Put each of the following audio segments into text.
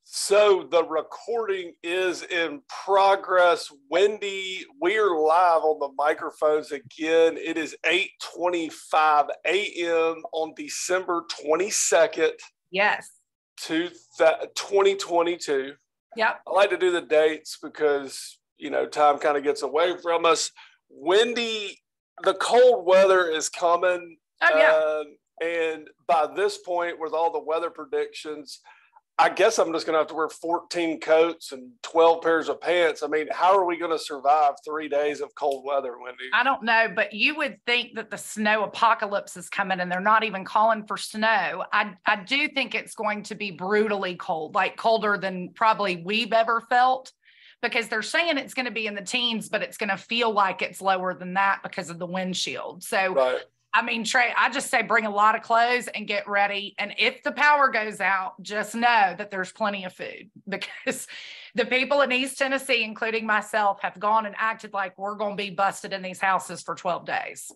So the recording is in progress. Wendy, we are live on the microphones again. It is 8:25 a.m. on December 22nd. Yes. 2022. Yep. I like to do the dates because, time kind of gets away from us. Wendy, the cold weather is coming. Oh, yeah. And by this point, with all the weather predictions, I guess I'm just going to have to wear 14 coats and 12 pairs of pants. I mean, how are we going to survive 3 days of cold weather, Wendy? I don't know, but you would think that the snow apocalypse is coming and they're not even calling for snow. I do think it's going to be brutally cold, like colder than probably we've ever felt, because they're saying it's going to be in the teens, but it's going to feel like it's lower than that because of the windshield. So, right. I mean, Trey, I just say bring a lot of clothes and get ready. And if the power goes out, just know that there's plenty of food, because the people in East Tennessee, including myself, have gone and acted like we're going to be busted in these houses for 12 days.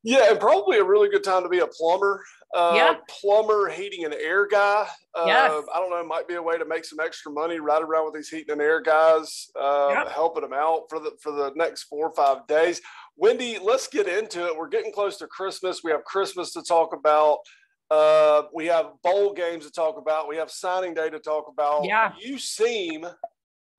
Yeah, and probably a really good time to be a plumber. Yeah. Plumber, heating and air guy. Yes. I don't know, it might be a way to make some extra money right around with these heating and air guys, helping them out for the next 4 or 5 days. Wendy, let's get into it. We're getting close to Christmas. We have Christmas to talk about. We have bowl games to talk about. We have signing day to talk about. Yeah. You seem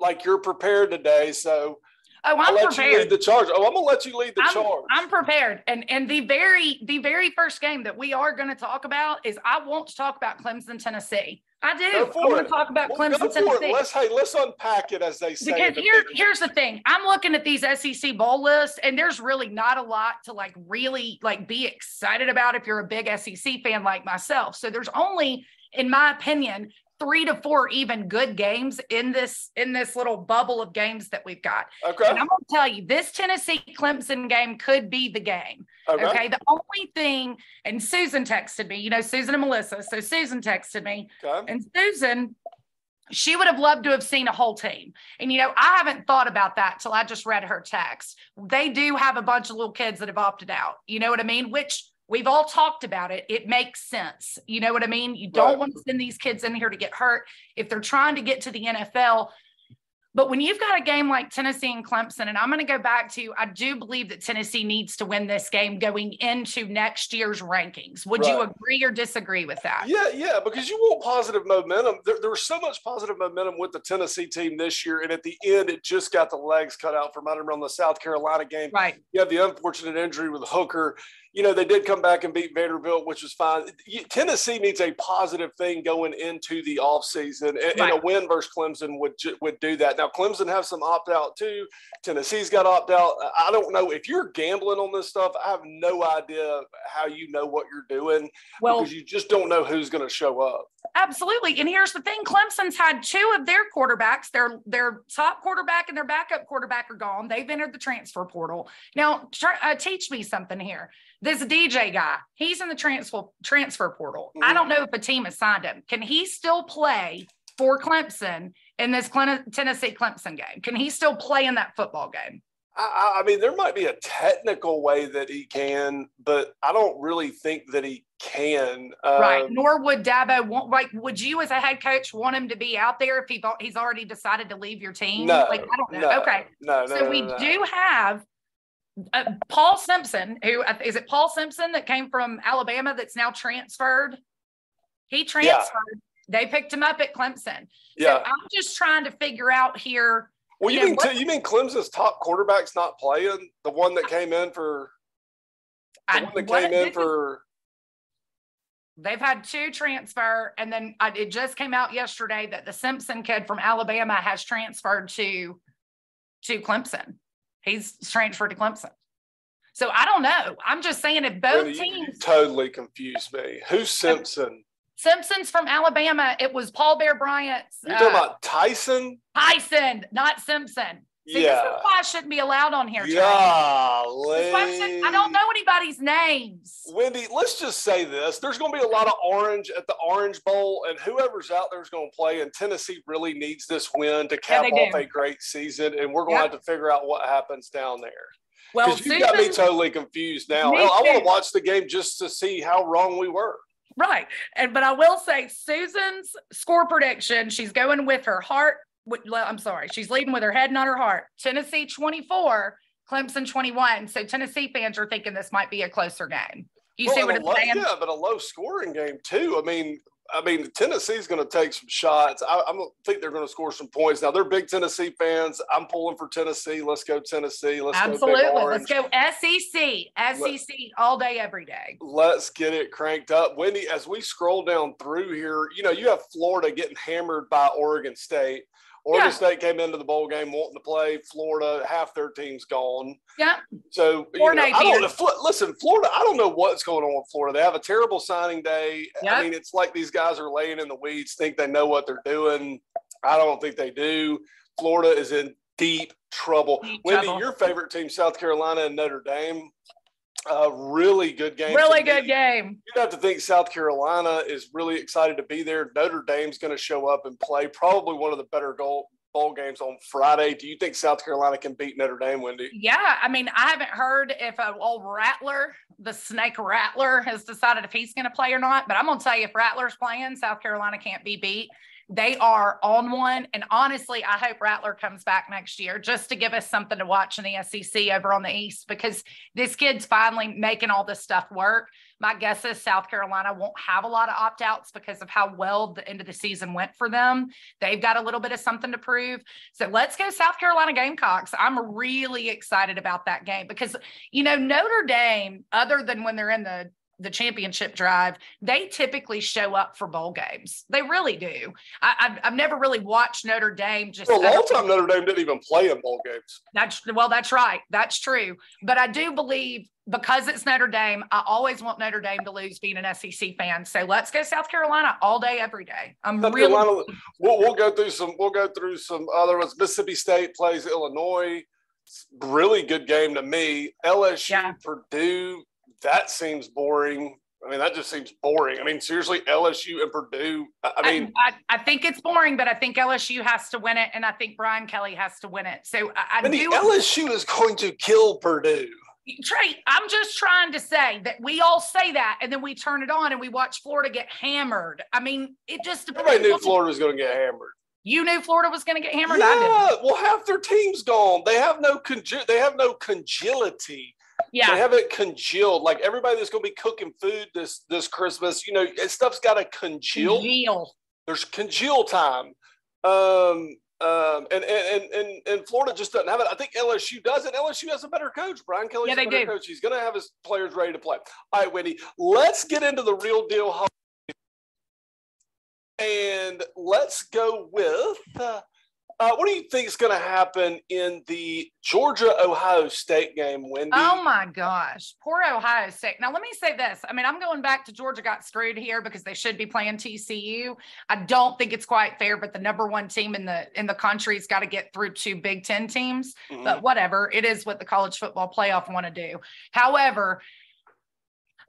like you're prepared today, so I'm I'll let prepared. you lead the charge. I'm going to let you lead the charge. I'm prepared. And the very first game that we are going to talk about is I want to talk about Clemson, Tennessee. I do. I want to talk about Clemson, Tennessee. Let's unpack it, as they say. Because here's the thing. I'm looking at these SEC bowl lists, and there's really not a lot to really be excited about if you're a big SEC fan like myself. So there's only, in my opinion, 3 to 4 even good games in this little bubble of games that we've got. Okay. And I'm going to tell you, this Tennessee Clemson game could be the game. Okay. The only thing, and Susan texted me, Susan and Melissa. So Susan texted me, and Susan, she would have loved to have seen a whole team. And, I haven't thought about that till I just read her text. They do have a bunch of little kids that have opted out. You know what I mean? Which we've all talked about it. It makes sense. You know what I mean? You don't want to send these kids in here to get hurt if they're trying to get to the NFL. But when you've got a game like Tennessee and Clemson, and I'm going to go back to, I do believe that Tennessee needs to win this game going into next year's rankings. Would you agree or disagree with that? Yeah, because you want positive momentum. There was so much positive momentum with the Tennessee team this year, and at the end, it just got the legs cut out from under them on the South Carolina game. Right. You have the unfortunate injury with Hooker. They did come back and beat Vanderbilt, which was fine. Tennessee needs a positive thing going into the offseason, and a win versus Clemson would do that. Now, Clemson have some opt-out too. Tennessee's got opt-out. I don't know. If you're gambling on this stuff, I have no idea how you know what you're doing, because you just don't know who's going to show up. Absolutely. And here's the thing. Clemson's had 2 of their quarterbacks. Their top quarterback and their backup quarterback are gone. They've entered the transfer portal. Now, teach me something here. This DJ guy, he's in the transfer portal. I don't know if a team has signed him. Can he still play for Clemson in this Tennessee Clemson game? Can he still play in that football game? I mean, there might be a technical way that he can, but I don't really think that he can. Right. Nor would Dabo want, would you as a head coach want him to be out there if he's already decided to leave your team? No. I don't know. No, okay. No. So we do have Paul Simpson, who is it Paul Simpson that came from Alabama that's now transferred? He transferred. Yeah. They picked him up at Clemson. Yeah. So I'm just trying to figure out here. Well, you mean Clemson's top quarterback's not playing? The one that came in for They've had 2 transfer, and then it just came out yesterday that the Simpson kid from Alabama has transferred to Clemson. He's transferred to Clemson. So I don't know. I'm just saying, if both teams. You totally confused me. Who's Simpson? Simpson's from Alabama. It was Paul Bear Bryant's. You're talking about Tyson? Tyson, not Simpson. See, this is why I shouldn't be allowed on here. Golly. I don't know anybody's names. Wendy, let's just say this. There's going to be a lot of orange at the Orange Bowl, and whoever's out there is going to play, and Tennessee really needs this win to cap off a great season, and we're going to have to figure out what happens down there. Well, you've got me totally confused now. I want to watch the game just to see how wrong we were. Right. But I will say Susan's score prediction, she's going with her heart. I'm sorry. She's leading with her head, not her heart. Tennessee 24, Clemson 21. So Tennessee fans are thinking this might be a closer game. You see what it's saying? Yeah, but a low scoring game too. I mean, Tennessee's going to take some shots. I don't think they're going to score some points. Now, they're big Tennessee fans. I'm pulling for Tennessee. Let's go Tennessee. Absolutely. Go Big Orange. Let's go SEC all day, every day. Let's get it cranked up. Wendy, as we scroll down through here, you have Florida getting hammered by Oregon State. Oregon State came into the bowl game wanting to play. Florida, half their team's gone. Yeah. So, I don't know. Listen, Florida, I don't know what's going on with Florida. They have a terrible signing day. Yep. I mean, it's like these guys are laying in the weeds, think they know what they're doing. I don't think they do. Florida is in deep trouble. Wendy, your favorite team, South Carolina and Notre Dame. Really good game. Really good game. You'd have to think South Carolina is really excited to be there. Notre Dame's going to show up and play. Probably one of the better bowl games on Friday. Do you think South Carolina can beat Notre Dame, Wendy? Yeah. I mean, I haven't heard if an old Rattler, the Snake Rattler, has decided if he's going to play or not. But I'm going to tell you, if Rattler's playing, South Carolina can't be beat. They are on one. And honestly, I hope Rattler comes back next year just to give us something to watch in the SEC over on the East, because this kid's finally making all this stuff work. My guess is South Carolina won't have a lot of opt-outs because of how well the end of the season went for them. They've got a little bit of something to prove. So let's go South Carolina Gamecocks. I'm really excited about that game because, Notre Dame, other than when they're in the championship drive, they typically show up for bowl games. They really do. I've never really watched Notre Dame. For a long time, Notre Dame didn't even play in bowl games. That's right. That's true. But I do believe, because it's Notre Dame, I always want Notre Dame to lose being an SEC fan. So let's go South Carolina all day, every day. We'll go through some other ones. Mississippi State plays Illinois. Really good game to me. LSU, Purdue. That seems boring. I mean, that just seems boring. I mean, seriously, LSU and Purdue. I think it's boring, but I think LSU has to win it, and I think Brian Kelly has to win it. So LSU is going to kill Purdue. Trey, I'm just trying to say that we all say that, and then we turn it on and we watch Florida get hammered. I mean, it just depends. Everybody knew Florida was going to get hammered. You knew Florida was going to get hammered? Yeah, I didn't. Well, half their team's gone. They have no congeality. Yeah. They haven't congealed. Like everybody that's going to be cooking food this Christmas, stuff's got to congeal. There's congeal time. And Florida just doesn't have it. I think LSU does, and LSU has a better coach. Brian Kelly's a better coach. He's going to have his players ready to play. All right, Wendy, let's get into the real deal. And let's go with what do you think is going to happen in the Georgia-Ohio State game, Wendy? Oh, my gosh. Poor Ohio State. Now, let me say this. I mean, I'm going back to Georgia got screwed here because they should be playing TCU. I don't think it's quite fair, but the number one team in the country's got to get through two Big Ten teams. Mm-hmm. But whatever. It is what the college football playoff want to do. However,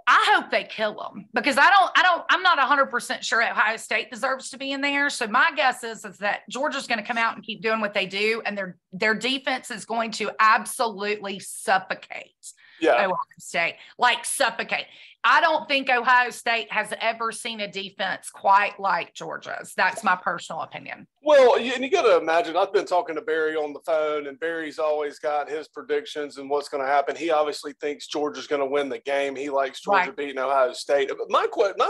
I hope they kill them because I'm not 100% sure Ohio State deserves to be in there. So my guess is that Georgia's going to come out and keep doing what they do. And their defense is going to absolutely suffocate Ohio State, like suffocate. I don't think Ohio State has ever seen a defense quite like Georgia's. That's my personal opinion. Well, and you got to imagine, I've been talking to Barry on the phone, and Barry's always got his predictions and what's going to happen. He obviously thinks Georgia's going to win the game. He likes Georgia beating Ohio State. But my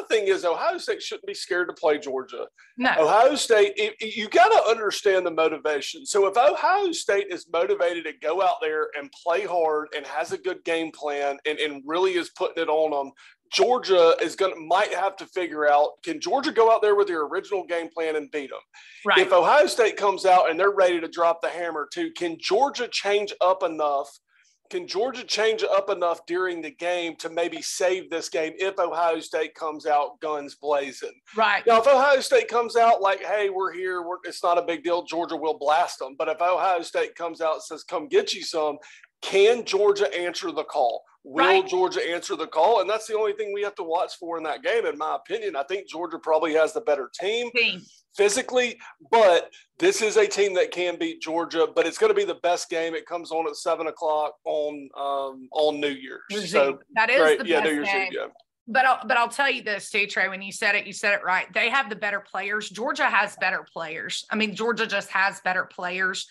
thing is Ohio State shouldn't be scared to play Georgia. No. Ohio State, you got to understand the motivation. So if Ohio State is motivated to go out there and play hard and has a good game plan and really is putting it on them, Georgia might have to figure out, can Georgia go out there with their original game plan and beat them? Right. If Ohio State comes out and they're ready to drop the hammer too, can Georgia change up enough? Can Georgia change up enough during the game to maybe save this game if Ohio State comes out guns blazing? Right. Now, if Ohio State comes out like, hey, we're here, it's not a big deal, Georgia will blast them. But if Ohio State comes out and says, come get you some, can Georgia answer the call? Will Georgia answer the call? And that's the only thing we have to watch for in that game, in my opinion. I think Georgia probably has the better team physically, but this is a team that can beat Georgia, but it's going to be the best game. It comes on at 7:00 on New Year's. So that is the best game. New Year's Eve, But I'll tell you this too, Trey, when you said it right. They have the better players. Georgia has better players. I mean, Georgia just has better players.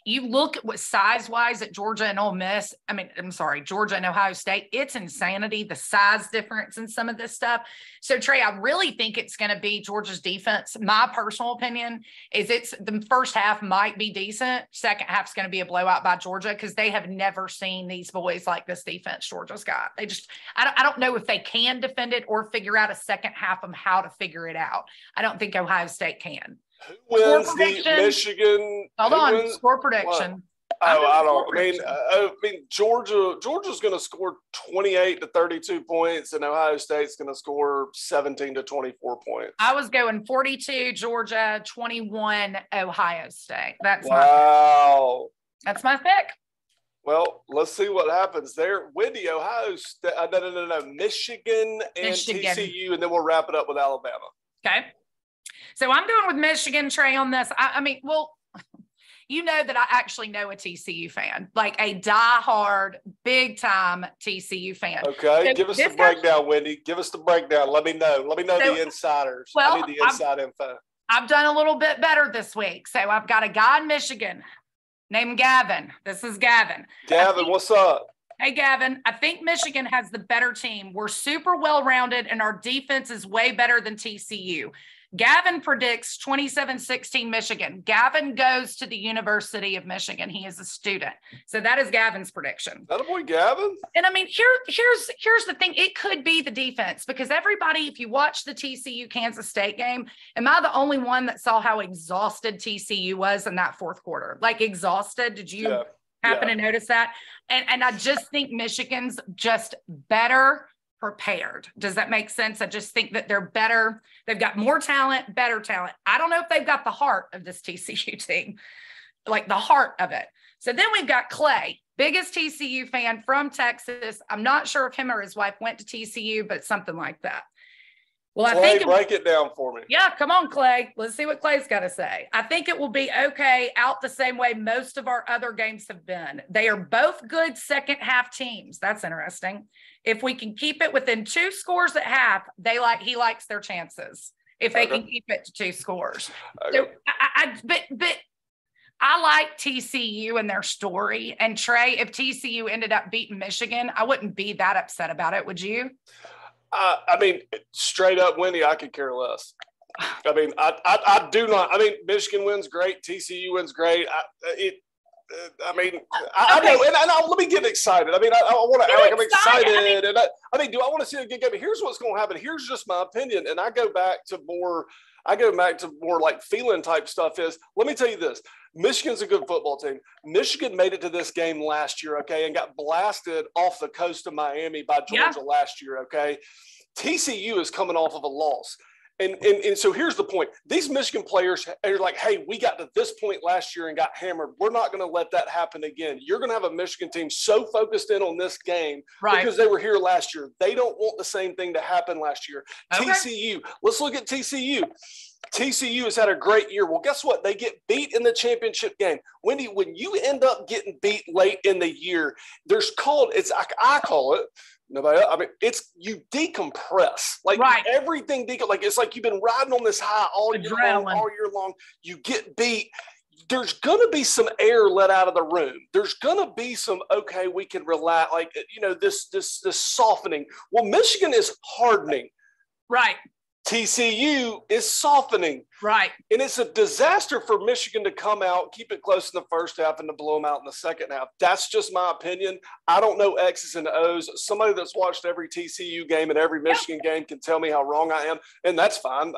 You look at what size-wise at Georgia and Ole Miss. I mean, I'm sorry, Georgia and Ohio State. It's insanity, the size difference in some of this stuff. So, Trey, I really think it's going to be Georgia's defense. My personal opinion is the first half might be decent. Second half is going to be a blowout by Georgia because they have never seen these boys like this defense Georgia's got. They just, I don't know if they can defend it or figure out a second half of how to figure it out. I don't think Ohio State can. Who wins the Michigan? Hold on, score prediction. What? I mean, Georgia's going to score 28 to 32 points, and Ohio State's going to score 17 to 24 points. I was going 42 Georgia, 21 Ohio State. That's my pick. Well, let's see what happens there. Wendy, Ohio State, no, Michigan and TCU, and then we'll wrap it up with Alabama. Okay. So I'm going with Michigan, Trey, on this. I mean, well, you know that I actually know a TCU fan, like a diehard, big-time TCU fan. Okay, so give us the breakdown, Wendy. Give us the breakdown. Let me know. The insiders. Well, I need the inside info. I've done a little bit better this week. So I've got a guy in Michigan named Gavin. This is Gavin. Gavin, what's up? Hey, Gavin, I think Michigan has the better team. We're super well-rounded, and our defense is way better than TCU. Gavin predicts 27-16 Michigan. Gavin goes to the University of Michigan. He is a student. So that is Gavin's prediction. That a boy, Gavin. And I mean, here's the thing. It could be the defense because everybody, if you watch the TCU Kansas State game, am I the only one that saw how exhausted TCU was in that fourth quarter? Like exhausted. Did you happen to notice that? And I just think Michigan's just better prepared. Does that make sense? I just think that they're better. They've got more talent, better talent. I don't know if they've got the heart of this TCU team, like the heart of it. So then we've got Clay, biggest TCU fan from Texas. I'm not sure if him or his wife went to TCU, but something like that. Well, Clay, I think break it down for me. Yeah, come on, Clay. Let's see what Clay's got to say. I think it will be okay out the same way most of our other games have been. They are both good second half teams. That's interesting. If we can keep it within 2 scores at half, he likes their chances. If they can keep it to 2 scores. Okay. So but I like TCU and their story. And Trey, if TCU ended up beating Michigan, I wouldn't be that upset about it. Would you? I mean, straight up, Wendy, I could care less. I mean, I do not. I mean, Michigan wins great. TCU wins great. I know, and let me get excited. I mean, I want to act like I'm excited. I mean, do I want to see a good game? Here's what's going to happen. Here's just my opinion, and I go back to more like feeling type stuff. Let me tell you this. Michigan's a good football team. Michigan made it to this game last year, okay, and got blasted off the coast of Miami by Georgia last year, okay? TCU is coming off of a loss. And so here's the point. These Michigan players are like, hey, we got to this point last year and got hammered. We're not going to let that happen again. You're going to have a Michigan team so focused in on this game because they were here last year. They don't want the same thing to happen last year. Okay. TCU, let's look at TCU. TCU has had a great year. Well, guess what? They get beat in the championship game. Wendy, when you end up getting beat late in the year, I call it, nobody else, I mean, it's you decompress. Like everything, like it's like you've been riding on this high all year long. You get beat. There's going to be some air let out of the room. There's going to be some, okay, we can relax, like, this softening. Well, Michigan is hardening. Right. TCU is softening. Right. And it's a disaster for Michigan to come out, keep it close in the first half, and to blow them out in the second half. That's just my opinion. I don't know X's and O's. Somebody that's watched every TCU game and every Michigan game can tell me how wrong I am, and that's fine.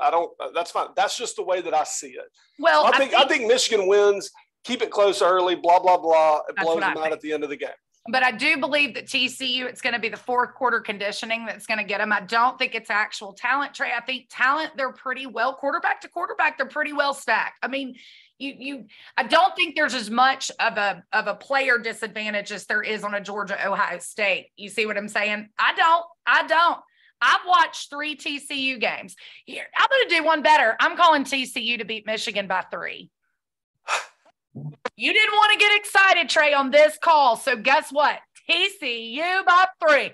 That's fine. That's just the way that I see it. Well, I think Michigan wins, keep it close early, blah, blah, blah. It blows them out at the end of the game. But I do believe that TCU, it's going to be the fourth quarter conditioning that's going to get them. I don't think it's actual talent, Trey. I think talent, they're pretty well, quarterback to quarterback, they're pretty well stacked. I mean, I don't think there's as much of a player disadvantage as there is on a Georgia Ohio State. You see what I'm saying? I don't. I've watched 3 TCU games. Here, I'm going to do one better. I'm calling TCU to beat Michigan by 3. You didn't want to get excited, Trey, on this call. So guess what? TCU by 3.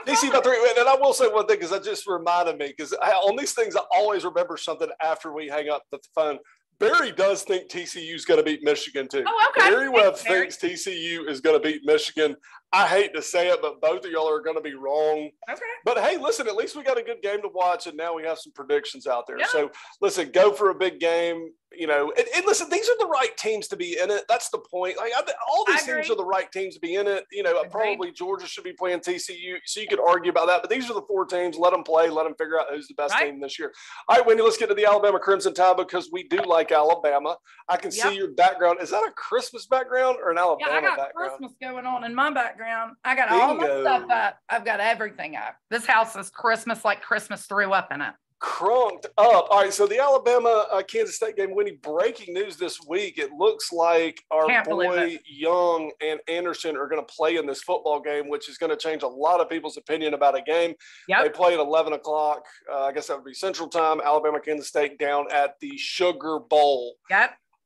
DC by 3. And I will say one thing, because that just reminded me, because on these things, I always remember something after we hang up the phone. Barry does think TCU is going to beat Michigan, too. Oh, okay. Barry Webb thinks TCU is going to beat Michigan. I hate to say it, but both of y'all are going to be wrong. Okay. But, hey, listen, at least we got a good game to watch, and now we have some predictions out there. Yeah. So, listen, go for a big game. You know, and listen, these are the right teams to be in it. That's the point. Like, all these teams are the right teams to be in it. You know, probably Georgia should be playing TCU, so you could argue about that. But these are the 4 teams. Let them play. Let them figure out who's the best team this year. All right, Wendy, let's get to the Alabama Crimson Tide, because we do like Alabama. I can see your background. Is that a Christmas background or an Alabama background? Yeah, I got Christmas going on in my background. I got all my stuff up. I've got everything up. This house is Christmas like Christmas threw up in it. Crunked up. All right, so the Alabama Kansas State game, Wendy, breaking news this week. It looks like our boy Young and Anderson are going to play in this football game, which is going to change a lot of people's opinion about a game. They play at 11 o'clock. I guess that would be Central Time. Alabama, Kansas State down at the Sugar Bowl.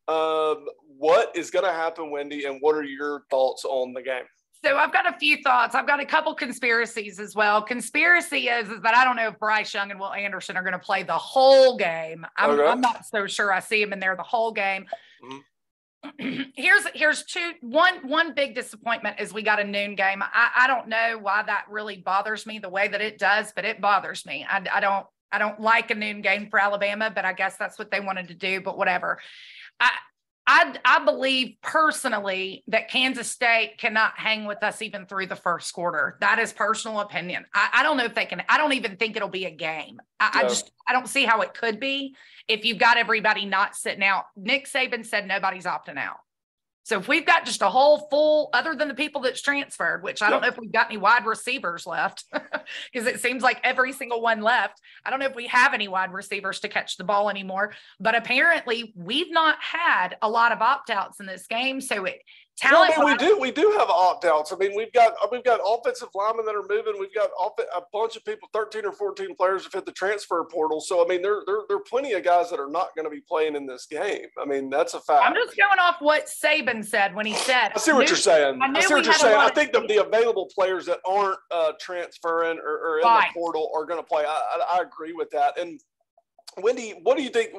What is going to happen, Wendy, and what are your thoughts on the game? So I've got a few thoughts. I've got a couple conspiracies as well. Conspiracy is that I don't know if Bryce Young and Will Anderson are going to play the whole game. I'm not so sure I see him in there the whole game. Here's one big disappointment is we got a noon game. I don't know why that really bothers me the way that it does, but it bothers me. I don't like a noon game for Alabama, but I guess that's what they wanted to do, but whatever. I believe personally that Kansas State cannot hang with us even through the first quarter. That is personal opinion. I don't know if they can. I don't even think it'll be a game. I don't see how it could be if you've got everybody not sitting out. Nick Saban said nobody's opting out. So if we've got just a whole full, other than the people that's transferred, which I don't know if we've got any wide receivers left, because it seems like every single one left. I don't know if we have any wide receivers to catch the ball anymore, but apparently we've not had a lot of opt-outs in this game. So we do have opt-outs. I mean, we've got offensive linemen that are moving. We've got a bunch of people, 13 or 14 players have hit the transfer portal. So, I mean, there are plenty of guys that are not going to be playing in this game. I mean, that's a fact. I'm just going off what Saban said when he said. I see what you're saying. I think the available players that aren't transferring or in the portal are going to play. I agree with that. And Wendy, what do you think?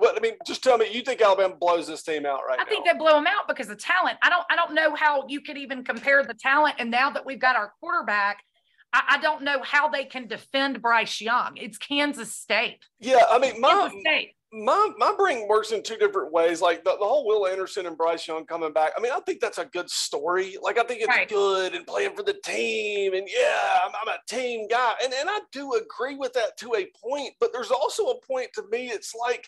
Just tell me. You think Alabama blows this team out right now? I think they blow them out because of talent. I don't know how you could even compare the talent. And now that we've got our quarterback, I don't know how they can defend Bryce Young. It's Kansas State. Yeah, I mean, my brain works in 2 different ways. Like the whole Will Anderson and Bryce Young coming back. I mean, I think that's a good story. Like, I think it's good and playing for the team. And I'm a team guy. And I do agree with that to a point. But there's also a point to me. It's like,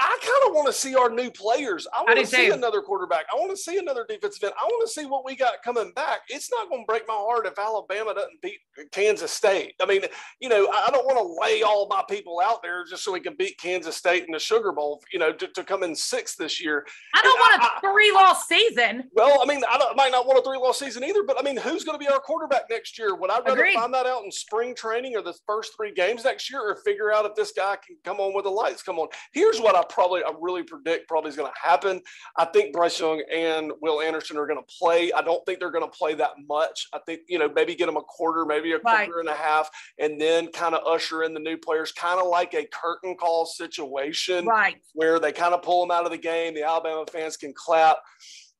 I kind of want to see our new players. I want to see another quarterback. I want to see another defensive end. I want to see what we got coming back. It's not going to break my heart if Alabama doesn't beat Kansas State. I mean, I don't want to lay all my people out there just so we can beat Kansas State in the Sugar Bowl, to come in 6th this year. I don't want a 3-loss season. Well, I mean, I might not want a 3-loss season either, but I mean, who's going to be our quarterback next year? Would I rather find that out in spring training or the first 3 games next year, or figure out if this guy can come on with the lights come on? Here's what I really predict probably is going to happen. I think Bryce Young and Will Anderson are going to play. I don't think they're going to play that much. I think, maybe get them a quarter, maybe a quarter and a half, and then kind of usher in the new players, kind of like a curtain call situation where they kind of pull them out of the game. The Alabama fans can clap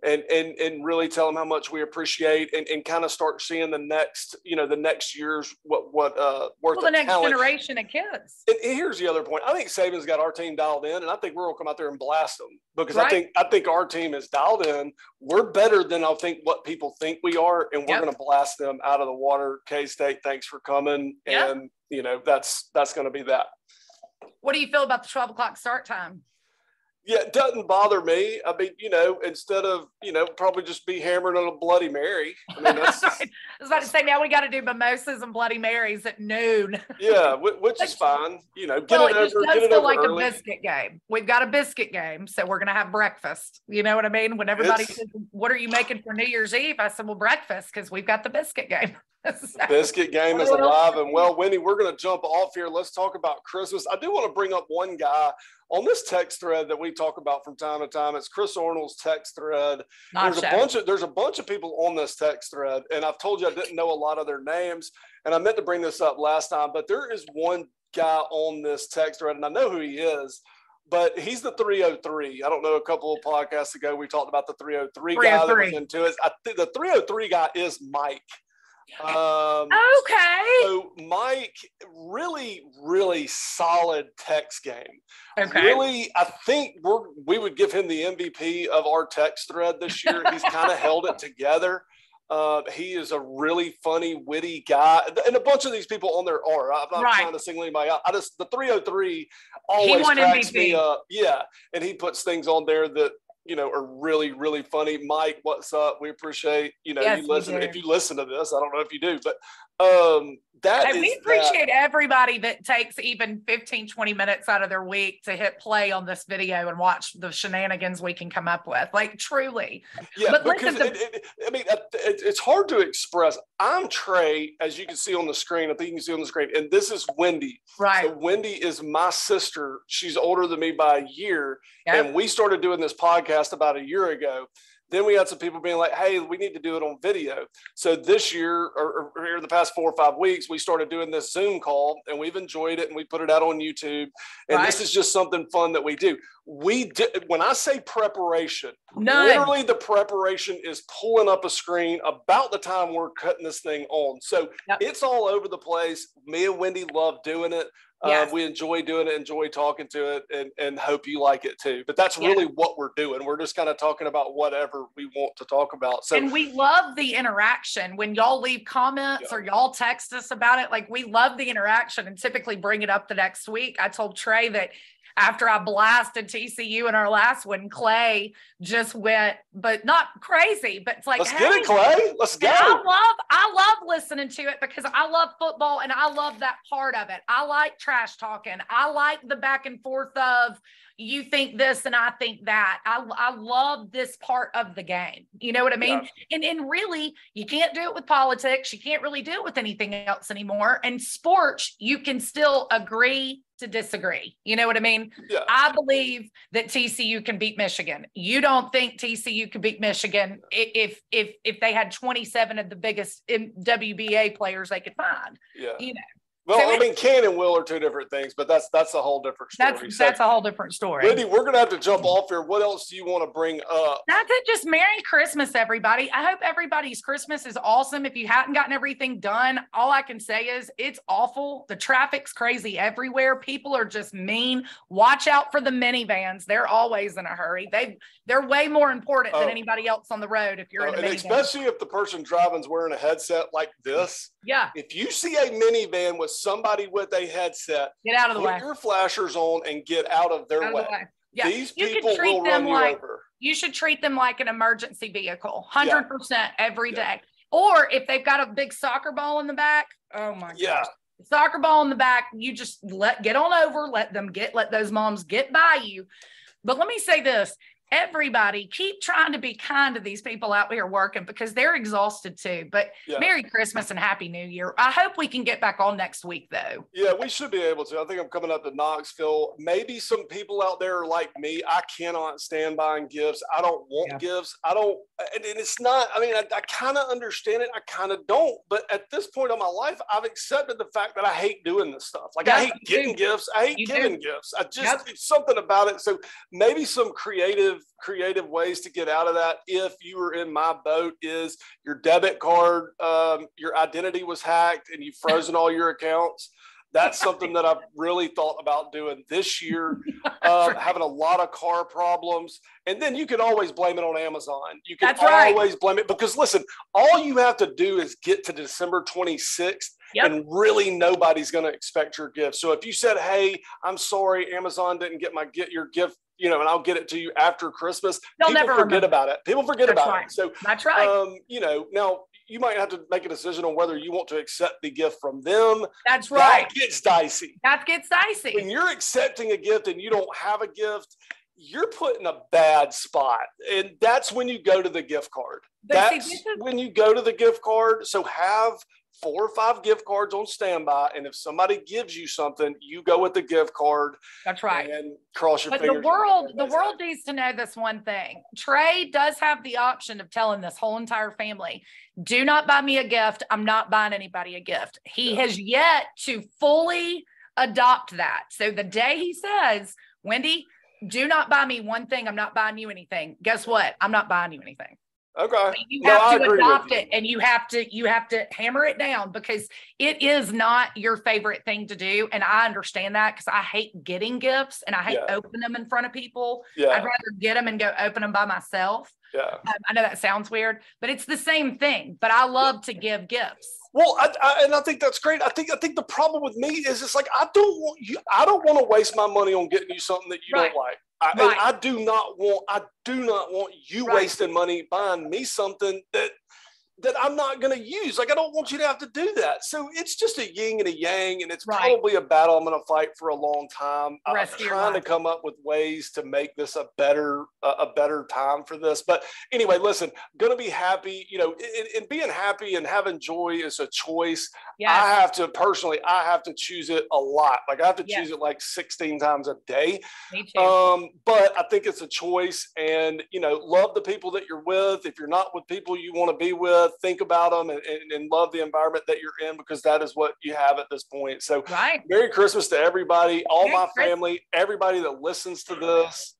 and really tell them how much we appreciate, and kind of start seeing the next year's worth of the next talent. Generation of kids. And here's the other point. I think Saban's got our team dialed in, and I think we're going to come out there and blast them, because I think our team is dialed in. We're better than I think what people think we are, and we're going to blast them out of the water. K-State, thanks for coming. And, that's going to be that. What do you feel about the 12 o'clock start time? Yeah, it doesn't bother me. I mean, instead of, probably just be hammered on a Bloody Mary. I mean, that's I was about to say, now we got to do mimosas and Bloody Marys at noon. Yeah, which is fine. It just does feel like early. A biscuit game. We've got a biscuit game, so we're going to have breakfast. You know what I mean? When everybody says, what are you making for New Year's Eve? I said, well, breakfast, because we've got the biscuit game. The biscuit game is alive and well. Wendy, we're going to jump off here. Let's talk about Christmas. I do want to bring up one guy on this text thread that we talk about from time to time. It's Chris Arnold's text thread. There's a bunch of people on this text thread, and I've told you I didn't know a lot of their names, and I meant to bring this up last time, but there is one guy on this text thread, and I know who he is. But he's the 303. I don't know, a couple of podcasts ago, we talked about the 303 guy that was into it. I think the 303 guy is Mike. Okay. So Mike, really, really solid text game. Okay. Really, I think we would give him the MVP of our text thread this year. He's kind of held it together. He is a really funny, witty guy, and a bunch of these people on there are. I'm not trying to single anybody out. The 303 always cracks me up. Yeah, and he puts things on there that are really, really funny. Mike, what's up? We appreciate you listen. If you listen to this, I don't know if you do, but we appreciate everybody that takes even 15-20 minutes out of their week to hit play on this video and watch the shenanigans we can come up with. Like, truly. Yeah, but because it's hard to express. I'm Trey, as you can see on the screen. I think you can see on the screen, and this is Wendy. Right. So Wendy is my sister. She's older than me by a year, and we started doing this podcast about a year ago. Then we had some people being like, hey, we need to do it on video. So this year, or the past 4 or 5 weeks, we started doing this Zoom call, and we've enjoyed it, and we put it out on YouTube. And this is just something fun that we do. When I say preparation, literally the preparation is pulling up a screen about the time we're cutting this thing on. So it's all over the place. Me and Wendy love doing it. Yes. We enjoy doing it, enjoy talking to it, and hope you like it too. But that's really what we're doing. We're just kind of talking about whatever we want to talk about. So, and we love the interaction when y'all leave comments or y'all text us about it. Like, we love the interaction and typically bring it up the next week. I told Trey that after I blasted TCU in our last one, Clay just went, but not crazy, but it's like, let's get it, Clay. Let's go. I love listening to it because I love football and I love that part of it. I like trash talking. I like the back and forth of you think this and I think that. I love this part of the game. You know what I mean? Yeah. And really, you can't do it with politics. You can't really do it with anything else anymore. And sports, you can still agree to disagree. You know what I mean? Yeah. I believe that TCU can beat Michigan. You don't think TCU could beat Michigan if they had 27 of the biggest WBA players they could find. Yeah. You know. Well, so I mean, can and will are two different things, but that's a whole different story. That's a whole different story. Wendy, we're going to have to jump off here. What else do you want to bring up? That's it. Just Merry Christmas, everybody. I hope everybody's Christmas is awesome. If you hadn't gotten everything done, all I can say is it's awful. The traffic's crazy everywhere. People are just mean. Watch out for the minivans. They're always in a hurry. They're way more important than anybody else on the road if you're in a minivan. Especially if the person driving's wearing a headset like this. Yeah. If you see a minivan with somebody with a headset, get out of the way. Put your flashers on and get out of their way. Yeah. These people will run you over. You should treat them like an emergency vehicle, 100% every day. Or if they've got a big soccer ball in the back, oh my gosh. Soccer ball in the back, you just get on over, let those moms get by you. But let me say this. Everybody keep trying to be kind to these people out here working because they're exhausted too. But Merry Christmas and Happy New Year. I hope we can get back on next week though. Yeah, we should be able to. I think I'm coming up to Knoxville. Maybe some people out there are like me. I cannot stand buying gifts. I don't want gifts. I don't, and it's not, I mean, I kind of understand it. I kind of don't. But at this point in my life, I've accepted the fact that I hate doing this stuff. Like I hate getting gifts. I hate giving gifts. I just, it's something about it. So maybe some creative ways to get out of that. If you were in my boat, is your debit card, your identity was hacked and you've frozen all your accounts. That's something that I've really thought about doing this year. Having a lot of car problems. And then you can always blame it on Amazon. You can always blame it because listen, all you have to do is get to December 26th and really nobody's going to expect your gift. So if you said, hey, I'm sorry, Amazon didn't get your gift, and I'll get it to you after Christmas. People forget about it. People forget about it. So that's right. Now you might have to make a decision on whether you want to accept the gift from them. That's right. That gets dicey. When you're accepting a gift and you don't have a gift, you're put in a bad spot. And that's when you go to the gift card. When you go to the gift card. So have 4 or 5 gift cards on standby, and if somebody gives you something, you go with the gift card. That's right. And cross your but fingers. The world needs to know this one thing. Trey does have the option of telling this whole entire family, do not buy me a gift. I'm not buying anybody a gift. He has yet to fully adopt that. So the day he says, Wendy, do not buy me one thing, I'm not buying you anything. Guess what? I'm not buying you anything. Okay. You have to adopt it, and you have to hammer it down, because it is not your favorite thing to do. And I understand that, because I hate getting gifts and I hate opening them in front of people. I'd rather get them and go open them by myself. I know that sounds weird, but it's the same thing. But I love to give gifts. Well, I think that's great. I think the problem with me is it's like I don't want to waste my money on getting you something that you don't like. And I do not want you wasting money buying me something that I'm not going to use. Like, I don't want you to have to do that. So it's just a yin and a yang, and it's probably a battle I'm going to fight for a long time. I'm trying to come up with ways to make this a better time for this. But anyway, listen, going to be happy, and being happy and having joy is a choice. Yes. I have to choose it a lot. Like, I have to choose it like 16 times a day. Me too. But I think it's a choice, and, love the people that you're with. If you're not with people you want to be with, think about them and love the environment that you're in, because that is what you have at this point. So Merry Christmas to everybody, all my family, everybody that listens to this.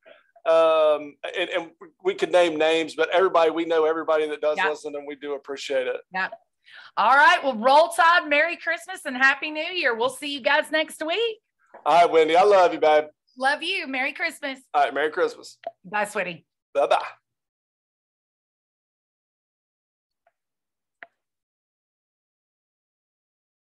And we could name names, but we know everybody that does listen, and we do appreciate it. Yeah. All right. Well, roll tide, Merry Christmas and Happy New Year. We'll see you guys next week. All right, Wendy. I love you, babe. Love you. Merry Christmas. All right. Merry Christmas. Bye, sweetie. Bye-bye.